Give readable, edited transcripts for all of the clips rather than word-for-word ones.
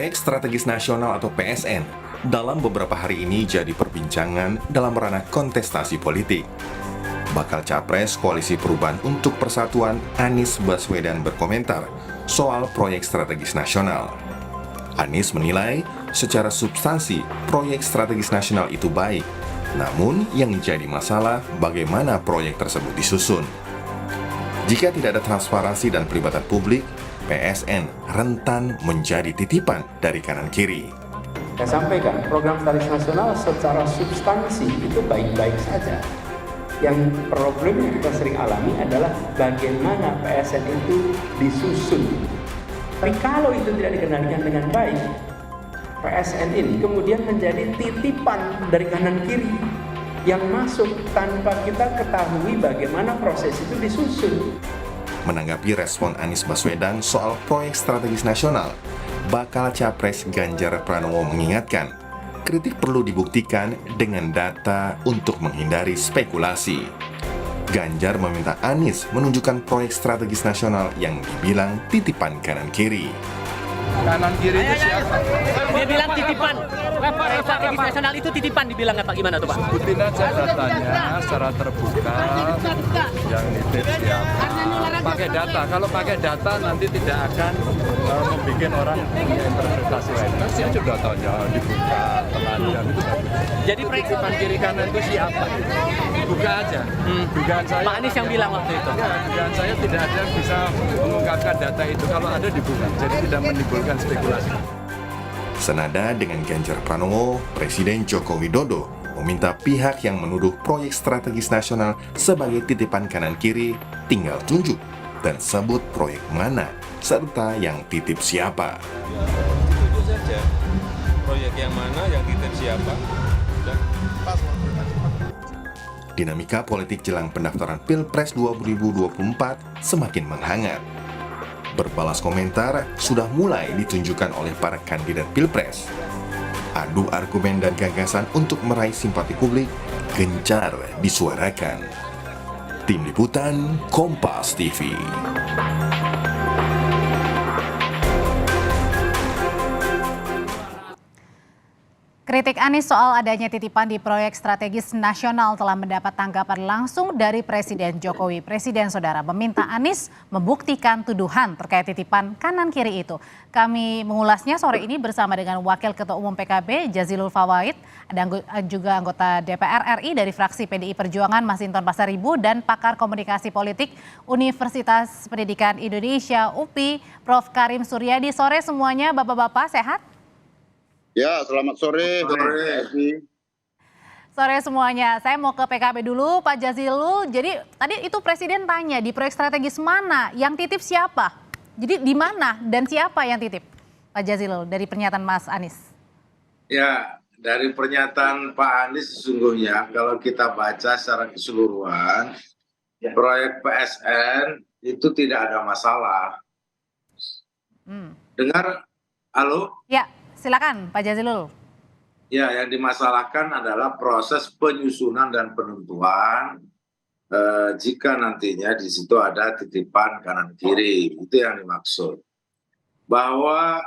Proyek Strategis Nasional atau PSN dalam beberapa hari ini jadi perbincangan dalam ranah kontestasi politik. Bakal Capres Koalisi Perubahan untuk Persatuan Anies Baswedan berkomentar soal proyek strategis nasional. Anies menilai secara substansi proyek strategis nasional itu baik, namun yang jadi masalah bagaimana proyek tersebut disusun. Jika tidak ada transparansi dan pelibatan publik, PSN rentan menjadi titipan dari kanan kiri. Saya sampaikan, program strategis nasional secara substansi itu baik-baik saja. Yang problem yang kita sering alami adalah bagaimana PSN itu disusun. Tapi kalau itu tidak dikendalikan dengan baik, PSN ini kemudian menjadi titipan dari kanan kiri yang masuk tanpa kita ketahui bagaimana proses itu disusun. Menanggapi respon Anies Baswedan soal proyek strategis nasional, bakal Capres Ganjar Pranowo mengingatkan, kritik perlu dibuktikan dengan data untuk menghindari spekulasi. Ganjar meminta Anies menunjukkan proyek strategis nasional yang dibilang titipan kanan kiri. Kanan kiri itu siapa? Dia bilang titipan. Proyek strategis nasional itu titipan dibilang apa gimana tuh Pak? Sebutin aja datanya secara terbuka. Yang nitip siapa? Pakai data. Kalau pakai data nanti tidak akan membuat orang interpretasi lain. Saya sudah tanya dibuka telanjang itu. Jadi proyek Titipan kiri kanan itu siapa? Buka aja. Dugaan saya. Pak Anies yang bilang waktu itu. Ya, dugaan saya tidak ada yang bisa mengungkapkan data itu. Kalau ada dibuka. Jadi tidak menimbulkan spekulasi. Senada dengan Ganjar Pranowo, Presiden Joko Widodo meminta pihak yang menuduh proyek strategis nasional sebagai titipan kanan kiri tinggal tunjuk dan sebut proyek mana serta yang titip siapa. Itu saja proyek yang mana, yang titip siapa. Dan Dinamika politik jelang pendaftaran Pilpres 2024 semakin menghangat. Berbalas komentar sudah mulai ditunjukkan oleh para kandidat Pilpres. Adu argumen dan gagasan untuk meraih simpati publik gencar disuarakan. Tim Liputan Kompas TV. Kritik Anies soal adanya titipan di proyek strategis nasional telah mendapat tanggapan langsung dari Presiden Jokowi. Presiden Saudara meminta Anies membuktikan tuduhan terkait titipan kanan kiri itu. Kami mengulasnya sore ini bersama dengan Wakil Ketua Umum PKB Jazilul Fawait, ada juga anggota DPR RI dari fraksi PDI Perjuangan Masinton Pasaribu dan pakar komunikasi politik Universitas Pendidikan Indonesia UPI Prof. Karim Suryadi. Sore semuanya, Bapak-bapak sehat? Ya, selamat sore. Sore semuanya. Saya mau ke PKB dulu, Pak Jazilul. Jadi tadi itu Presiden tanya di proyek strategis mana, yang titip siapa? Jadi di mana dan siapa yang titip? Pak Jazilul, dari pernyataan Mas Anies. Ya, dari pernyataan Pak Anies sesungguhnya kalau kita baca secara keseluruhan, proyek PSN itu tidak ada masalah. Dengar, halo? Ya. Silakan Pak Jazilul. Ya, yang dimasalahkan adalah proses penyusunan dan penentuan jika nantinya di situ ada titipan kanan kiri, itu yang dimaksud. Bahwa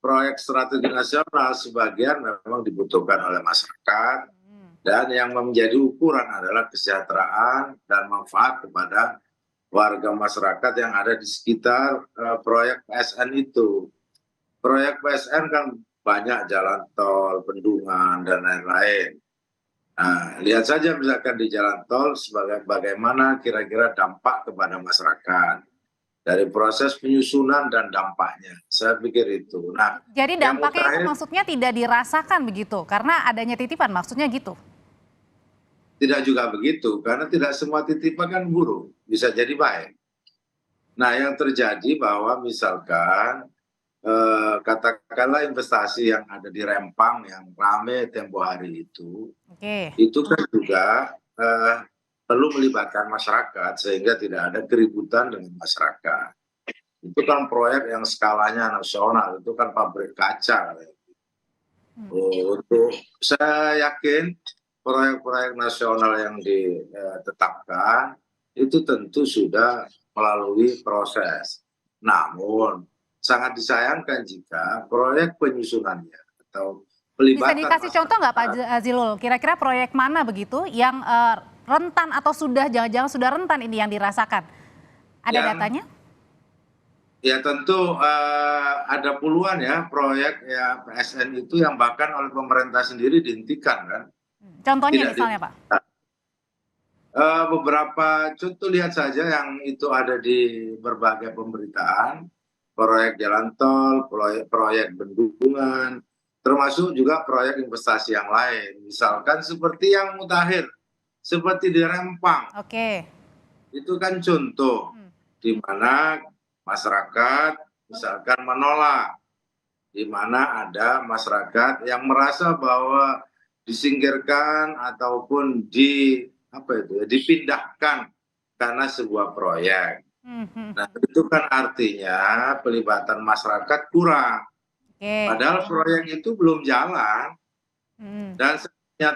proyek strategi nasional sebagian memang dibutuhkan oleh masyarakat dan yang menjadi ukuran adalah kesejahteraan dan manfaat kepada warga masyarakat yang ada di sekitar proyek PSN itu. Proyek PSN kan banyak jalan tol, bendungan, dan lain-lain. Nah, lihat saja misalkan di jalan tol sebagai bagaimana kira-kira dampak kepada masyarakat. Dari proses penyusunan dan dampaknya. Saya pikir itu. Nah, jadi dampaknya itu maksudnya tidak dirasakan begitu? Karena adanya titipan, maksudnya gitu? Tidak juga begitu, karena tidak semua titipan kan buruk. Bisa jadi baik. Nah, yang terjadi bahwa misalkan katakanlah investasi yang ada di Rempang yang rame tempo hari itu kan juga perlu melibatkan masyarakat sehingga tidak ada keributan dengan masyarakat. Itu kan proyek yang skalanya nasional, itu kan pabrik kaca. Untuk saya yakin proyek-proyek nasional yang ditetapkan itu tentu sudah melalui proses. Namun sangat disayangkan jika proyek penyusunannya atau Bisa pelibatan dikasih contoh nggak Pak Jazilul? Kira-kira proyek mana begitu yang rentan atau jangan-jangan sudah rentan ini yang dirasakan? Ada datanya? Ya tentu ada puluhan ya proyek ya PSN itu yang bahkan oleh pemerintah sendiri dihentikan kan. Contohnya Tidak misalnya Pak? Beberapa contoh lihat saja yang itu ada di berbagai pemberitaan, proyek jalan tol, proyek bendungan, termasuk juga proyek investasi yang lain. Misalkan seperti yang mutakhir, seperti di Rempang. Oke. Itu kan contoh di mana masyarakat misalkan menolak, di mana ada masyarakat yang merasa bahwa disingkirkan ataupun dipindahkan karena sebuah proyek. Nah itu kan artinya pelibatan masyarakat kurang. Padahal proyek itu belum jalan dan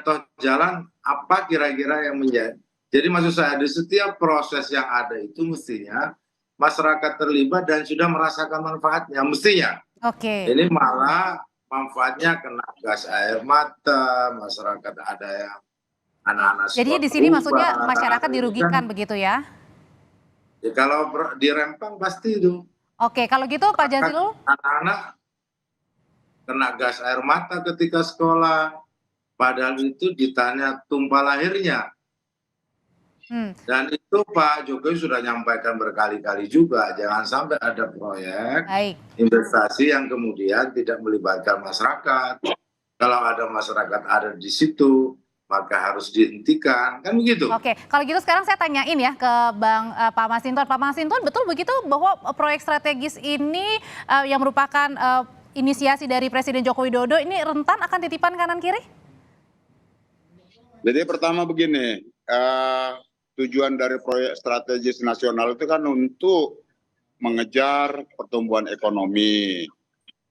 toh jalan apa kira-kira yang menjadi. Jadi maksud saya di setiap proses yang ada itu mestinya masyarakat terlibat dan sudah merasakan manfaatnya mestinya. Ini malah manfaatnya kena gas air mata, masyarakat ada yang anak-anak sekolah. Jadi di sini maksudnya masyarakat dirugikan begitu ya? Ya kalau di Rempang pasti itu. Oke, kalau gitu Pak Jazilul? Anak-anak kena gas air mata ketika sekolah, padahal itu ditanya tumpah lahirnya. Dan itu Pak Jokowi sudah nyampaikan berkali-kali juga, jangan sampai ada proyek investasi yang kemudian tidak melibatkan masyarakat. Kalau ada masyarakat ada di situ, maka harus dihentikan, kan begitu. Oke, kalau gitu sekarang saya tanyain ya ke Pak Masinton. Pak Masinton, betul begitu bahwa proyek strategis ini yang merupakan inisiasi dari Presiden Joko Widodo ini rentan akan titipan kanan kiri? Jadi pertama begini, tujuan dari proyek strategis nasional itu kan untuk mengejar pertumbuhan ekonomi,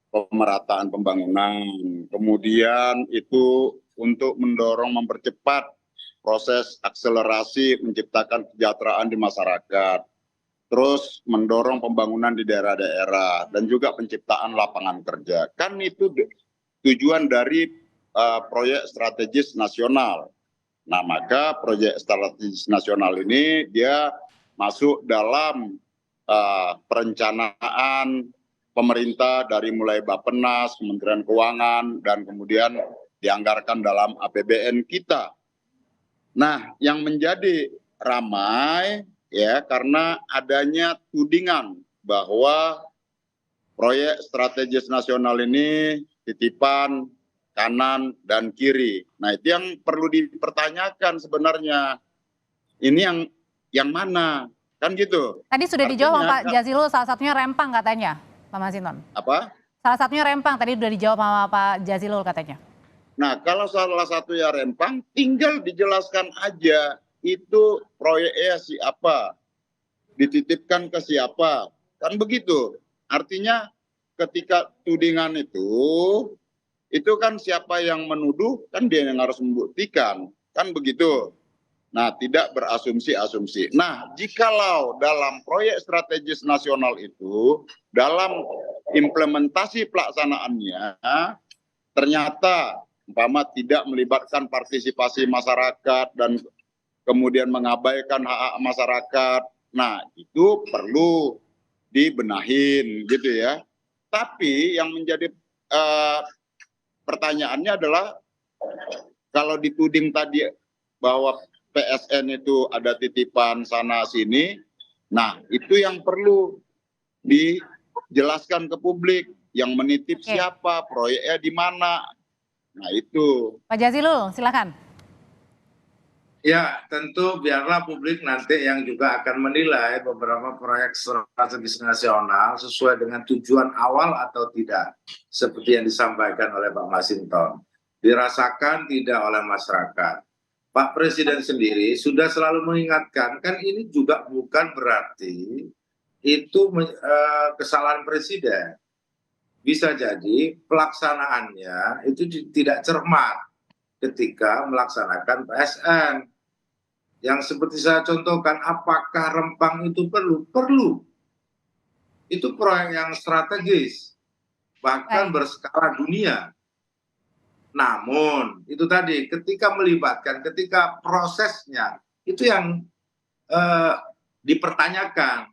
pemerataan pembangunan, kemudian itu untuk mendorong mempercepat proses akselerasi menciptakan kesejahteraan di masyarakat, terus mendorong pembangunan di daerah-daerah dan juga penciptaan lapangan kerja. Kan itu tujuan dari proyek strategis nasional. Nah, maka proyek strategis nasional ini dia masuk dalam perencanaan pemerintah dari mulai Bappenas, Kementerian Keuangan, dan kemudian dianggarkan dalam APBN kita. Nah, yang menjadi ramai ya karena adanya tudingan bahwa proyek strategis nasional ini titipan kanan dan kiri. Nah, itu yang perlu dipertanyakan sebenarnya. Ini yang mana? Kan gitu. Tadi sudah dijawab sama Pak Jazilul, salah satunya Rempang katanya, Pak Masinton. Apa? Salah satunya Rempang, tadi sudah dijawab sama Pak Jazilul katanya. Nah, kalau salah satunya Rempang, tinggal dijelaskan aja itu proyeknya siapa, dititipkan ke siapa, kan begitu. Artinya ketika tudingan itu kan siapa yang menuduh, kan dia yang harus membuktikan, kan begitu. Nah, tidak berasumsi-asumsi. Nah, jikalau dalam proyek strategis nasional itu, dalam implementasi pelaksanaannya, ternyata umpama tidak melibatkan partisipasi masyarakat dan kemudian mengabaikan hak-hak masyarakat, nah itu perlu dibenahin gitu ya. Tapi yang menjadi pertanyaannya adalah kalau dituding tadi bahwa PSN itu ada titipan sana sini, nah itu yang perlu dijelaskan ke publik, yang menitip siapa, proyeknya di mana. Nah itu. Pak Jazilul, silakan. Ya, tentu biarlah publik nanti yang juga akan menilai beberapa proyek strategis nasional sesuai dengan tujuan awal atau tidak. Seperti yang disampaikan oleh Pak Masinton. Dirasakan tidak oleh masyarakat. Pak Presiden sendiri sudah selalu mengingatkan, kan ini juga bukan berarti itu kesalahan Presiden. Bisa jadi pelaksanaannya itu tidak cermat ketika melaksanakan PSN. Yang seperti saya contohkan, apakah Rempang itu perlu? Perlu. itu proyek yang strategis, bahkan berskala dunia. Namun itu tadi ketika melibatkan, ketika prosesnya itu yang dipertanyakan,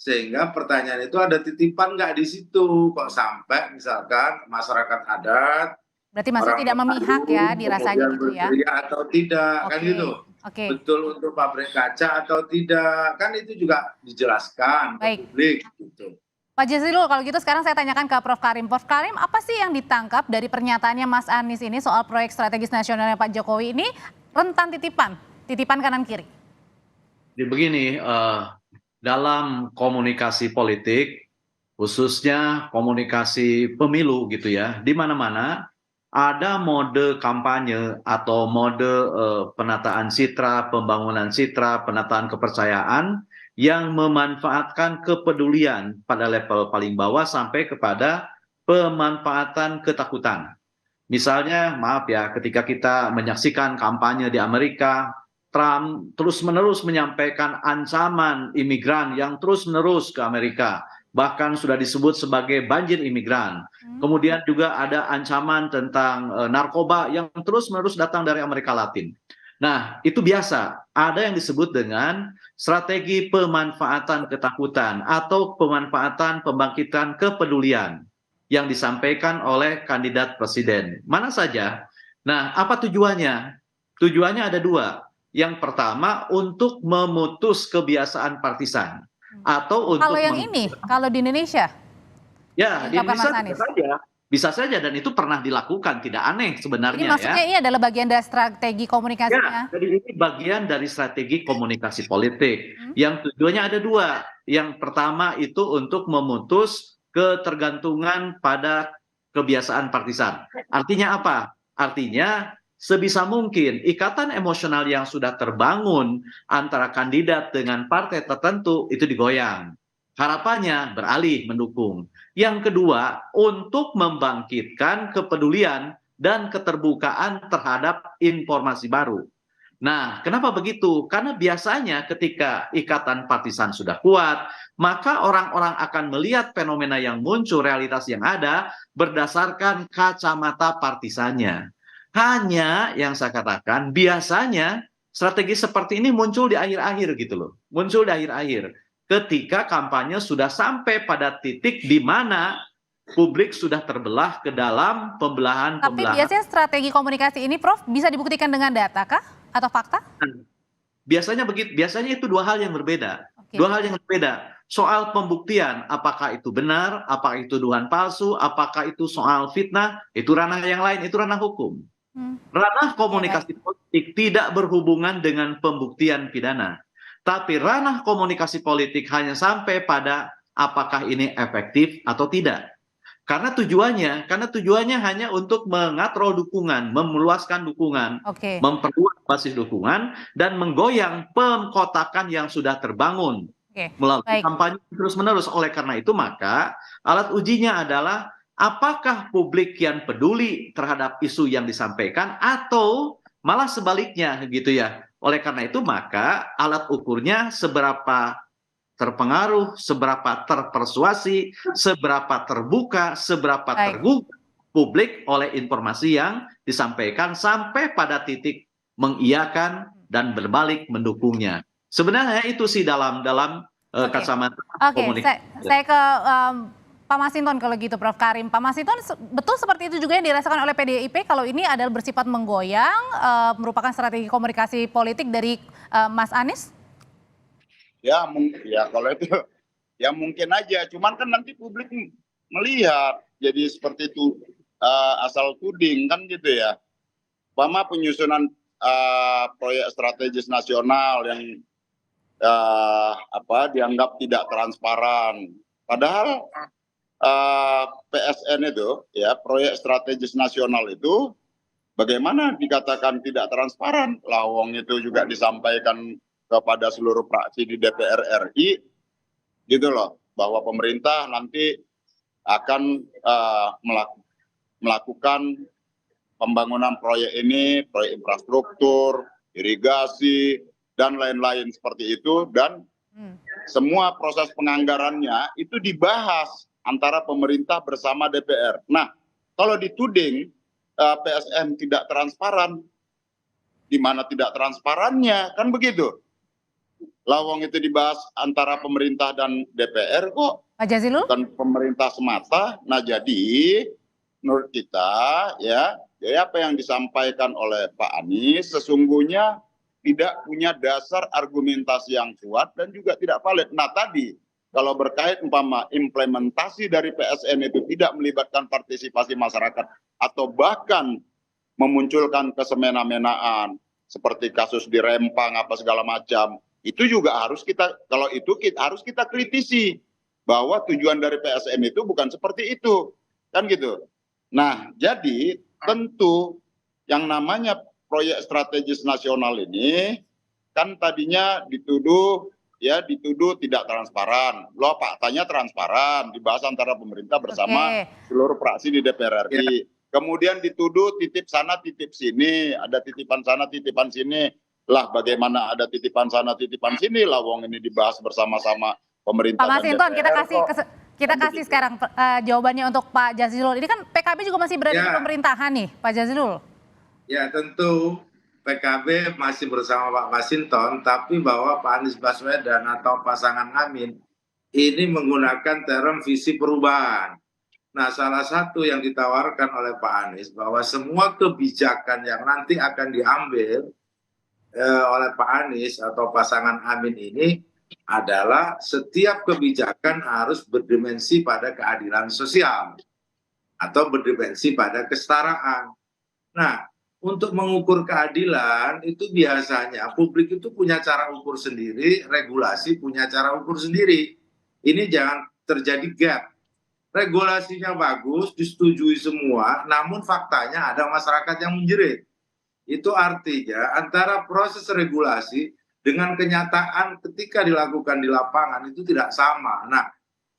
sehingga pertanyaan itu ada titipan nggak di situ, kok sampai misalkan masyarakat adat, Berarti maksud tidak memihak ya dirasanya kemudian gitu ya. berteriak atau tidak, kan Oke, gitu. oke. Betul untuk pabrik kaca atau tidak, kan itu juga dijelaskan ke Baik. publik gitu. Pak Jazilul, kalau gitu sekarang saya tanyakan ke Prof. Karim. Prof. Karim, apa sih yang ditangkap dari pernyataannya Mas Anies ini soal proyek strategis nasionalnya Pak Jokowi ini rentan titipan kanan kiri? Jadi begini, dalam komunikasi politik, khususnya komunikasi pemilu gitu ya, di mana-mana ada mode kampanye atau mode penataan citra, pembangunan citra, penataan kepercayaan yang memanfaatkan kepedulian pada level paling bawah sampai kepada pemanfaatan ketakutan. Misalnya, maaf ya, ketika kita menyaksikan kampanye di Amerika, Trump terus-menerus menyampaikan ancaman imigran yang terus-menerus ke Amerika. Bahkan sudah disebut sebagai banjir imigran. Kemudian juga ada ancaman tentang narkoba yang terus-menerus datang dari Amerika Latin. Nah, itu biasa. Ada yang disebut dengan strategi pemanfaatan ketakutan atau pemanfaatan pembangkitan kepedulian yang disampaikan oleh kandidat presiden. Mana saja? Nah, apa tujuannya? Tujuannya ada dua. Yang pertama, untuk memutus kebiasaan partisan. Atau untuk Kalau yang ini, kalau di Indonesia? Ya, di Mas Indonesia Anies. bisa saja dan itu pernah dilakukan, tidak aneh sebenarnya. Ini maksudnya ini adalah bagian dari strategi komunikasinya. Ya, jadi ini bagian dari strategi komunikasi politik. Yang tujuannya ada dua. Yang pertama itu untuk memutus ketergantungan pada kebiasaan partisan. Artinya apa? Artinya sebisa mungkin ikatan emosional yang sudah terbangun antara kandidat dengan partai tertentu itu digoyang. Harapannya beralih mendukung. Yang kedua, untuk membangkitkan kepedulian dan keterbukaan terhadap informasi baru. Nah, kenapa begitu? Karena biasanya ketika ikatan partisan sudah kuat, maka orang-orang akan melihat fenomena yang muncul, realitas yang ada, berdasarkan kacamata partisannya. Hanya yang saya katakan, biasanya strategi seperti ini muncul di akhir-akhir gitu loh. Muncul di akhir-akhir. Ketika kampanye sudah sampai pada titik di mana publik sudah terbelah ke dalam pembelahan. Tapi biasanya strategi komunikasi ini, Prof, bisa dibuktikan dengan data kah? Atau fakta? Biasanya begitu. Biasanya itu dua hal yang berbeda. Oke. Dua hal yang berbeda. Soal pembuktian, apakah itu benar, apakah itu tuduhan palsu, apakah itu soal fitnah, itu ranah yang lain, itu ranah hukum. Ranah komunikasi politik tidak berhubungan dengan pembuktian pidana. Tapi ranah komunikasi politik hanya sampai pada apakah ini efektif atau tidak. Karena tujuannya hanya untuk mengatrol dukungan, meluaskan dukungan, memperluas basis dukungan, dan menggoyang pengkotakan yang sudah terbangun melalui kampanye terus-menerus. Oleh karena itu maka alat ujinya adalah apakah publik yang peduli terhadap isu yang disampaikan atau malah sebaliknya gitu ya. Oleh karena itu maka alat ukurnya seberapa terpengaruh, seberapa terpersuasi, seberapa terbuka, seberapa tergugah publik oleh informasi yang disampaikan sampai pada titik mengiyakan dan berbalik mendukungnya. Sebenarnya itu sih dalam kacamata komunikasi. Saya ke Pak Masinton kalau gitu, Prof. Karim. Pak Masinton, betul seperti itu juga yang dirasakan oleh PDIP kalau ini adalah bersifat menggoyang, merupakan strategi komunikasi politik dari Mas Anies? Ya kalau itu ya mungkin aja. Cuman kan nanti publik melihat jadi seperti itu asal tuding kan gitu ya. Umpama penyusunan proyek strategis nasional yang dianggap tidak transparan. Padahal PSN itu ya proyek strategis nasional itu bagaimana dikatakan tidak transparan? Lawang itu juga disampaikan kepada seluruh fraksi di DPR RI gitu loh, bahwa pemerintah nanti akan melakukan pembangunan proyek ini, proyek infrastruktur, irigasi dan lain-lain seperti itu, dan Semua proses penganggarannya itu dibahas antara pemerintah bersama DPR. Nah, kalau dituding PSN tidak transparan, di mana tidak transparannya, kan begitu. Lawang itu dibahas antara pemerintah dan DPR kok, Pak Jazilul? bukan pemerintah semata. Nah, jadi menurut kita ya apa yang disampaikan oleh Pak Anies sesungguhnya tidak punya dasar argumentasi yang kuat dan juga tidak valid. Nah, tadi kalau berkait umpama implementasi dari PSN itu tidak melibatkan partisipasi masyarakat atau bahkan memunculkan kesemena-menaan seperti kasus di Rempang apa segala macam, itu juga harus kita, kalau itu harus kita kritisi bahwa tujuan dari PSN itu bukan seperti itu, kan gitu. Nah, jadi tentu yang namanya proyek strategis nasional ini kan tadinya dituduh tidak transparan. Loh, faktanya transparan, dibahas antara pemerintah bersama seluruh fraksi di DPR RI. Kemudian dituduh titip sana titip sini, ada titipan sana titipan sini. Lah bagaimana ada titipan sana titipan sini, lawang ini dibahas bersama-sama pemerintah Pak Masinton, dan DPR. kita kasih sekarang jawabannya untuk Pak Jazilul. Ini kan PKB juga masih berada di pemerintahan nih, Pak Jazilul. Ya, tentu PKB masih bersama Pak Masinton, tapi bahwa Pak Anies Baswedan atau pasangan Amin ini menggunakan term visi perubahan. Nah, salah satu yang ditawarkan oleh Pak Anies bahwa semua kebijakan yang nanti akan diambil oleh Pak Anies atau pasangan Amin ini adalah setiap kebijakan harus berdimensi pada keadilan sosial atau berdimensi pada kesetaraan. Nah, untuk mengukur keadilan itu biasanya publik itu punya cara ukur sendiri, regulasi punya cara ukur sendiri. Ini jangan terjadi gap. Regulasinya bagus, disetujui semua, namun faktanya ada masyarakat yang menjerit. Itu artinya antara proses regulasi dengan kenyataan ketika dilakukan di lapangan itu tidak sama. Nah,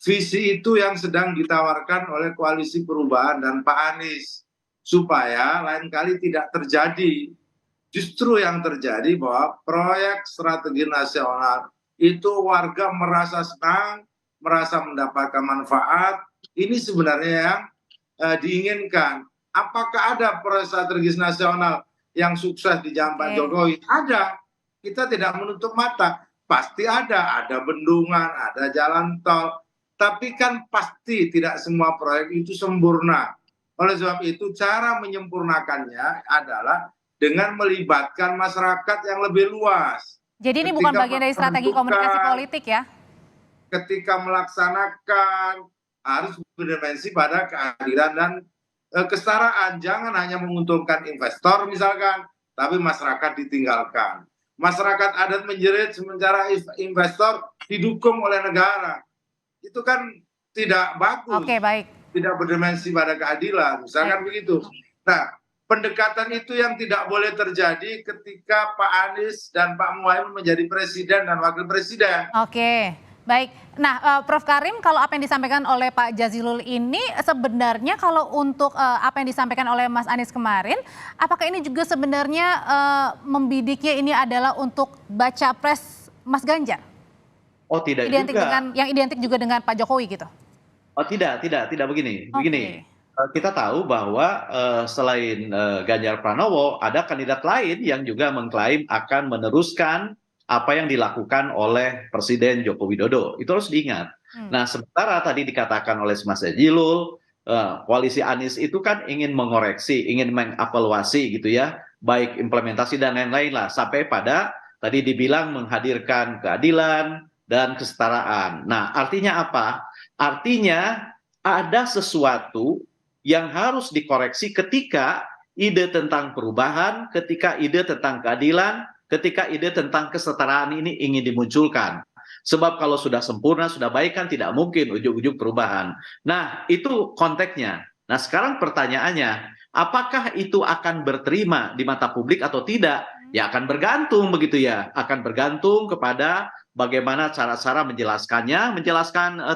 visi itu yang sedang ditawarkan oleh Koalisi Perubahan dan Pak Anies. Supaya lain kali tidak terjadi. Justru yang terjadi bahwa proyek strategi nasional itu warga merasa senang, merasa mendapatkan manfaat. Ini sebenarnya yang diinginkan. Apakah ada proyek strategis nasional yang sukses di zaman Pak Jokowi? Ada. Kita tidak menutup mata. Pasti ada bendungan, ada jalan tol. Tapi kan pasti tidak semua proyek itu sempurna. Oleh sebab itu cara menyempurnakannya adalah dengan melibatkan masyarakat yang lebih luas. Jadi ini bukan bagian dari strategi komunikasi politik ya? Ketika melaksanakan harus berdimensi pada keadilan dan kesetaraan. Jangan hanya menguntungkan investor misalkan, tapi masyarakat ditinggalkan. Masyarakat adat menjerit sementara investor didukung oleh negara. Itu kan tidak bagus. Oke, baik. Tidak berdimensi pada keadilan, misalkan begitu. Nah, pendekatan itu yang tidak boleh terjadi ketika Pak Anies dan Pak Muhaimin menjadi presiden dan wakil presiden. Oke, baik. Nah, Prof. Karim, kalau apa yang disampaikan oleh Pak Jazilul ini sebenarnya kalau untuk apa yang disampaikan oleh Mas Anies kemarin, apakah ini juga sebenarnya membidiknya ini adalah untuk baca pres Mas Ganjar? Oh, tidak identik juga. Yang identik juga dengan Pak Jokowi gitu? Oh, tidak begini. Begini, kita tahu bahwa selain Ganjar Pranowo, ada kandidat lain yang juga mengklaim akan meneruskan apa yang dilakukan oleh Presiden Joko Widodo. Itu harus diingat. Nah, sementara tadi dikatakan oleh Mas Jazilul, koalisi Anies itu kan ingin mengoreksi, ingin mengevaluasi gitu ya, baik implementasi dan lain-lain lah, sampai pada tadi dibilang menghadirkan keadilan dan kesetaraan. Nah, artinya apa? Artinya ada sesuatu yang harus dikoreksi ketika ide tentang perubahan, ketika ide tentang keadilan, ketika ide tentang kesetaraan ini ingin dimunculkan. Sebab kalau sudah sempurna, sudah baik kan tidak mungkin ujung-ujung perubahan. Nah, itu konteksnya. Nah, sekarang pertanyaannya, apakah itu akan berterima di mata publik atau tidak? Ya akan bergantung begitu ya, akan bergantung kepada bagaimana cara-cara menjelaskan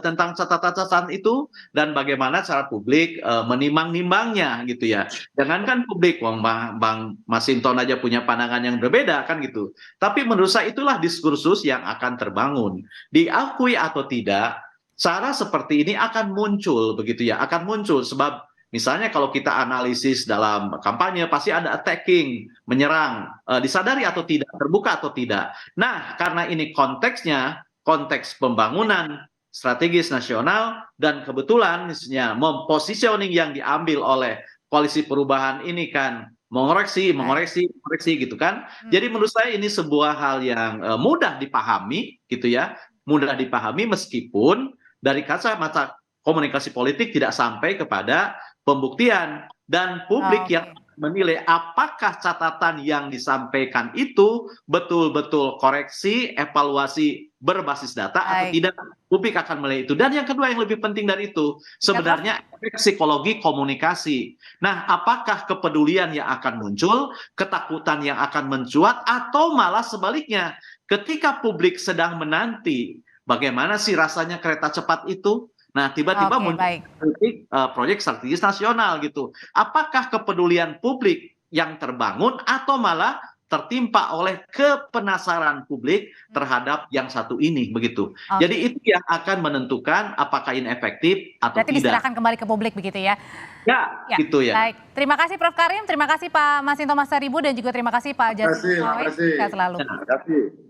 tentang catatan-catatan itu dan bagaimana cara publik menimang-nimbangnya gitu ya. Jangankan publik, Bang Masinton aja punya pandangan yang berbeda kan gitu. Tapi menurut saya itulah diskursus yang akan terbangun. Diakui atau tidak, cara seperti ini akan muncul begitu ya, akan muncul sebab misalnya kalau kita analisis dalam kampanye pasti ada attacking, menyerang, disadari atau tidak, terbuka atau tidak. Nah, karena ini konteksnya, konteks pembangunan strategis nasional dan kebetulan misalnya positioning yang diambil oleh koalisi perubahan ini kan mengoreksi gitu kan. Jadi menurut saya ini sebuah hal yang mudah dipahami gitu ya, mudah dipahami meskipun dari kacamata komunikasi politik tidak sampai kepada pembuktian dan publik yang menilai apakah catatan yang disampaikan itu betul-betul koreksi, evaluasi berbasis data atau tidak, publik akan menilai itu. Dan yang kedua yang lebih penting dari itu, sebenarnya efek psikologi komunikasi. Nah, apakah kepedulian yang akan muncul, ketakutan yang akan mencuat, atau malah sebaliknya, ketika publik sedang menanti bagaimana sih rasanya kereta cepat itu, nah, tiba-tiba muncul proyek strategis nasional gitu. Apakah kepedulian publik yang terbangun atau malah tertimpa oleh kepenasaran publik terhadap yang satu ini begitu. Jadi itu yang akan menentukan apakah ini efektif atau berarti tidak. diserahkan kembali ke publik begitu ya. Ya, gitu ya. Baik, terima kasih Prof Karim, terima kasih Pak Masinton Masaribu dan juga terima kasih Pak Jasmine. Sehat selalu. Terima kasih.